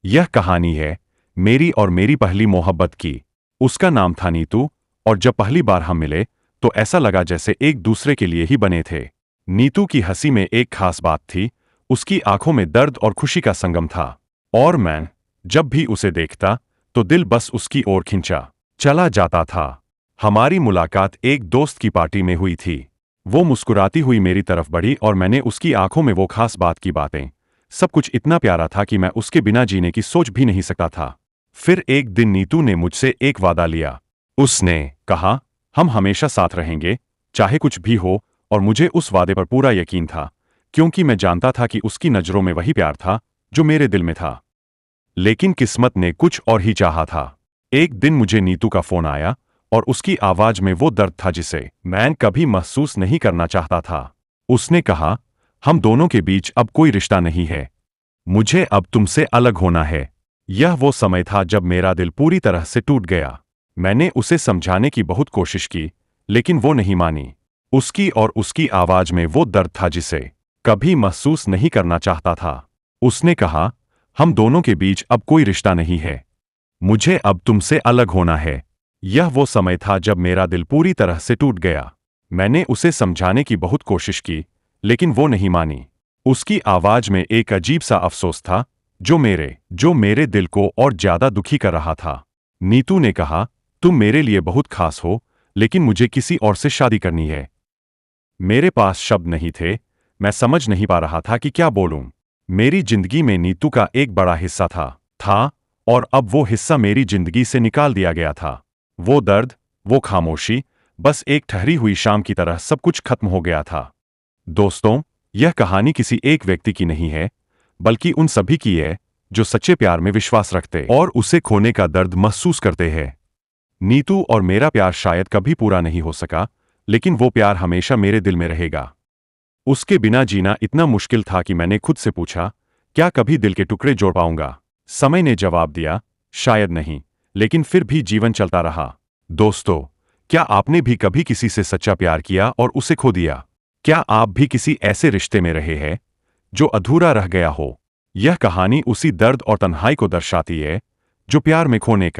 यह कहानी है मेरी और मेरी पहली मोहब्बत की। उसका नाम था नीतू, और जब पहली बार हम मिले तो ऐसा लगा जैसे एक दूसरे के लिए ही बने थे। नीतू की हंसी में एक खास बात थी, उसकी आंखों में दर्द और खुशी का संगम था। और मैं जब भी उसे देखता तो दिल बस उसकी ओर खिंचा चला जाता था। हमारी मुलाकात एक दोस्त की पार्टी में हुई थी। वो मुस्कुराती हुई मेरी तरफ बढ़ी और मैंने उसकी आंखों में वो खास बात की बातें। सब कुछ इतना प्यारा था कि मैं उसके बिना जीने की सोच भी नहीं सकता था। फिर एक दिन नीतू ने मुझसे एक वादा लिया। उसने कहा, हम हमेशा साथ रहेंगे, चाहे कुछ भी हो। और मुझे उस वादे पर पूरा यकीन था, क्योंकि मैं जानता था कि उसकी नज़रों में वही प्यार था जो मेरे दिल में था। लेकिन किस्मत ने कुछ और ही चाहा था। एक दिन मुझे नीतू का फोन आया, और उसकी आवाज में वो दर्द था जिसे मैं कभी महसूस नहीं करना चाहता था। उसने कहा, हम दोनों के बीच अब कोई रिश्ता नहीं है। मुझे अब तुमसे अलग होना है। यह वो समय था जब मेरा दिल पूरी तरह से टूट गया। मैंने उसे समझाने की बहुत कोशिश की, लेकिन वो नहीं मानी। उसकी और उसकी आवाज में वो दर्द था जिसे कभी महसूस नहीं करना चाहता था। उसने कहा, हम दोनों के बीच अब कोई रिश्ता नहीं है। मुझे अब तुमसे अलग होना है। यह वो समय था जब मेरा दिल पूरी तरह से टूट गया। मैंने उसे समझाने की बहुत कोशिश की, लेकिन वो नहीं मानी। उसकी आवाज में एक अजीब सा अफसोस था, जो मेरे दिल को और ज्यादा दुखी कर रहा था। नीतू ने कहा, तुम मेरे लिए बहुत खास हो, लेकिन मुझे किसी और से शादी करनी है। मेरे पास शब्द नहीं थे, मैं समझ नहीं पा रहा था कि क्या बोलूं। मेरी जिंदगी में नीतू का एक बड़ा हिस्सा था, और अब वो हिस्सा मेरी जिंदगी से निकाल दिया गया था। वो दर्द, वो खामोशी, बस एक ठहरी हुई शाम की तरह सब कुछ खत्म हो गया था। दोस्तों, यह कहानी किसी एक व्यक्ति की नहीं है, बल्कि उन सभी की है जो सच्चे प्यार में विश्वास रखते और उसे खोने का दर्द महसूस करते हैं। नीतू और मेरा प्यार शायद कभी पूरा नहीं हो सका, लेकिन वो प्यार हमेशा मेरे दिल में रहेगा। उसके बिना जीना इतना मुश्किल था कि मैंने खुद से पूछा, क्या कभी दिल के टुकड़े जोड़ पाऊंगा? समय ने जवाब दिया, शायद नहीं, लेकिन फिर भी जीवन चलता रहा। दोस्तों, क्या आपने भी कभी किसी से सच्चा प्यार किया और उसे खो दिया? क्या आप भी किसी ऐसे रिश्ते में रहे हैं जो अधूरा रह गया हो? यह कहानी उसी दर्द और तन्हाई को दर्शाती है जो प्यार में खोने का